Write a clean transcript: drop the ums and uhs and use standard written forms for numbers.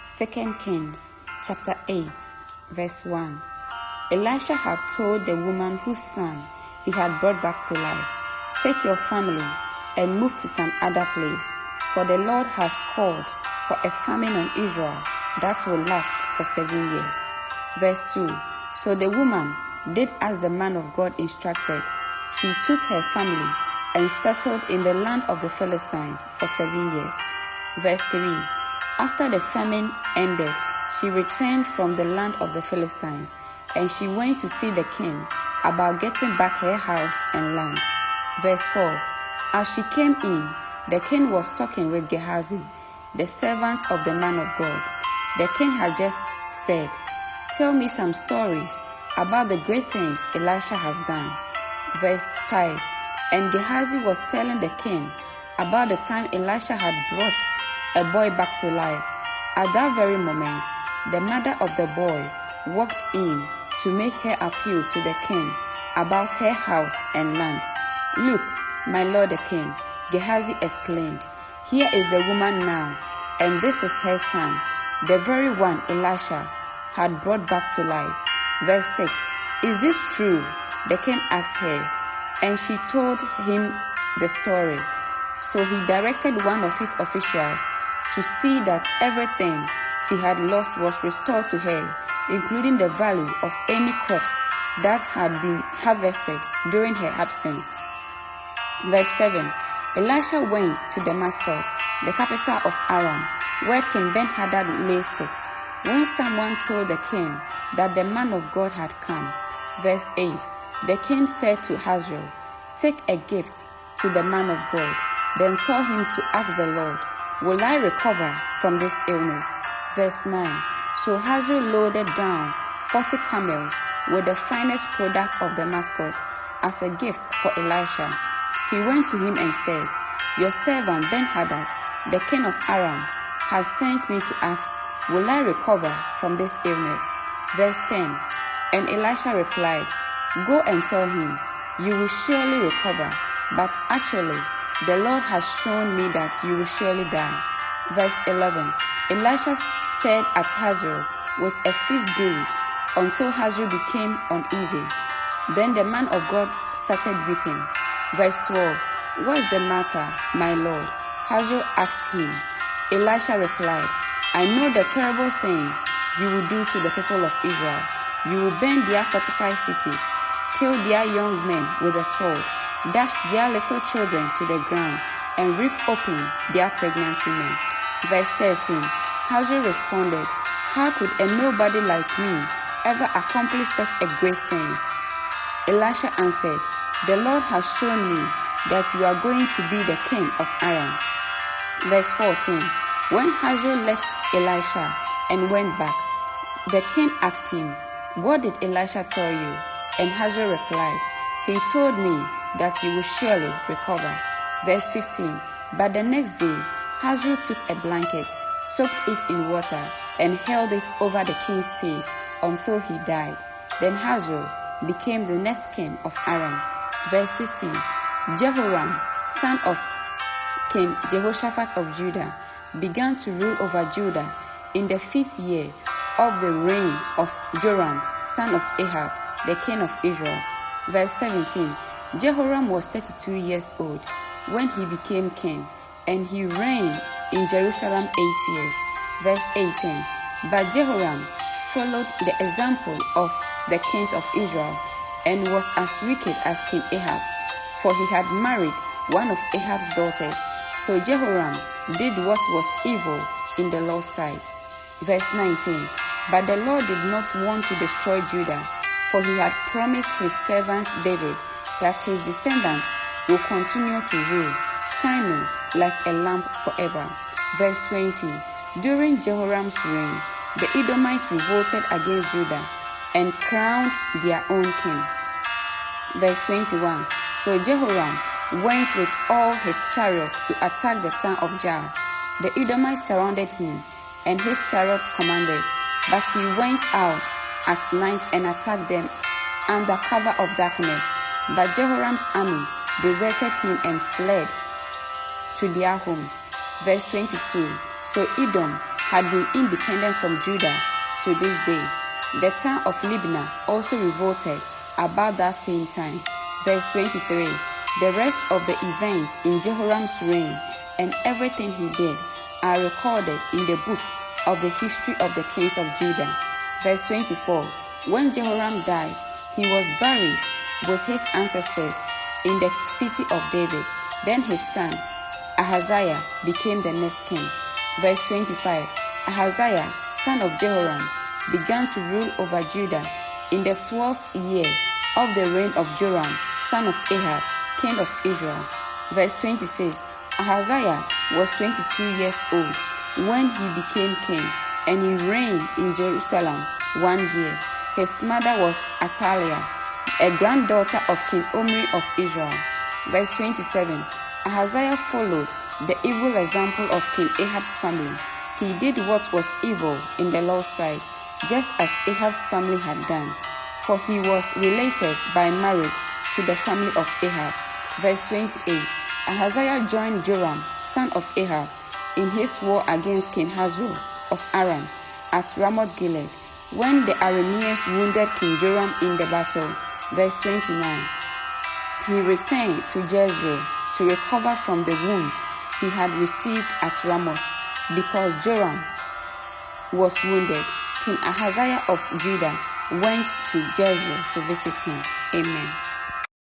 2 Kings chapter 8 verse 1. Elisha had told the woman whose son he had brought back to life, "Take your family and move to some other place, for the Lord has called for a famine on Israel that will last for 7 years. Verse 2. So the woman did as the man of God instructed. She took her family and settled in the land of the Philistines for 7 years. Verse 3. After the famine ended, she returned from the land of the Philistines, and she went to see the king about getting back her house and land. Verse 4. As she came in, the king was talking with Gehazi, the servant of the man of God. The king had just said, "Tell me some stories about the great things Elisha has done." Verse 5. And Gehazi was telling the king about the time Elisha had brought a boy back to life. At that very moment, the mother of the boy walked in to make her appeal to the king about her house and land. "Look, my lord the king," Gehazi exclaimed, "here is the woman now, and this is her son, the very one Elisha had brought back to life." Verse 6. "Is this true?" the king asked her, and she told him the story. So he directed one of his officials to see that everything she had lost was restored to her, including the value of any crops that had been harvested during her absence. Verse 7. Elisha went to Damascus, the capital of Aram, where King Ben-Hadad lay sick. When someone told the king that the man of God had come. Verse 8. The king said to Hazael, "Take a gift to the man of God, then tell him to ask the Lord, 'Will I recover from this illness?'" Verse 9. So Hazael loaded down 40 camels with the finest product of Damascus as a gift for Elisha. He went to him and said, "Your servant Ben-Hadad, the king of Aram, has sent me to ask, 'Will I recover from this illness?'" Verse 10. And Elisha replied, "Go and tell him, 'You will surely recover, but actually the Lord has shown me that you will surely die.'" Verse 11. Elisha stared at Hazael with a fixed gaze until Hazael became uneasy. Then the man of God started weeping. Verse 12. "What's the matter, my lord?" Hazael asked him. Elisha replied, "I know the terrible things you will do to the people of Israel. You will burn their fortified cities, kill their young men with a sword, dash their little children to the ground, and rip open their pregnant women." Verse 13. Hazael responded, "How could a nobody like me ever accomplish such a great thing?" Elisha answered, "The Lord has shown me that you are going to be the king of Aram." Verse 14. When Hazael left Elisha and went back, the king asked him, "What did Elisha tell you?" And Hazael replied, "He told me that you will surely recover." Verse 15. But the next day, Hazael took a blanket, soaked it in water, and held it over the king's face until he died. Then Hazael became the next king of Aram. Verse 16. Jehoram, son of King Jehoshaphat of Judah, began to rule over Judah in the 5th year of the reign of Joram, son of Ahab, the king of Israel. Verse 17. Jehoram was 32 years old when he became king, and he reigned in Jerusalem 8 years. Verse 18. But Jehoram followed the example of the kings of Israel and was as wicked as King Ahab, for he had married one of Ahab's daughters. So Jehoram did what was evil in the Lord's sight. Verse 19. But the Lord did not want to destroy Judah, for he had promised his servant David that his descendants will continue to rule, shining like a lamp forever. Verse 20. During Jehoram's reign, the Edomites revolted against Judah and crowned their own king. Verse 21. So Jehoram went with all his chariots to attack the town of Jaar. The Edomites surrounded him and his chariot commanders, but he went out at night and attacked them under cover of darkness. But Jehoram's army deserted him and fled to their homes. Verse 22. So Edom had been independent from Judah to this day. The town of Libnah also revolted about that same time. Verse 23. The rest of the events in Jehoram's reign and everything he did are recorded in the book of the history of the kings of Judah. Verse 24. When Jehoram died, he was buried with his ancestors in the city of David. Then his son Ahaziah became the next king. Verse 25. Ahaziah, son of Jehoram, began to rule over Judah in the 12th year of the reign of Joram, son of Ahab, king of Israel. Verse 26. Ahaziah was 22 years old when he became king, and he reigned in Jerusalem 1 year. His mother was Athaliah, a granddaughter of King Omri of Israel. Verse 27. Ahaziah followed the evil example of King Ahab's family. He did what was evil in the Lord's sight, just as Ahab's family had done, for he was related by marriage to the family of Ahab. Verse 28. Ahaziah joined Joram, son of Ahab, in his war against King Hazael of Aram at Ramoth-Gilead, when the Arameans wounded King Joram in the battle. Verse 29. He returned to Jezreel to recover from the wounds he had received at Ramoth, because Joram was wounded. King Ahaziah of Judah went to Jezreel to visit him. Amen.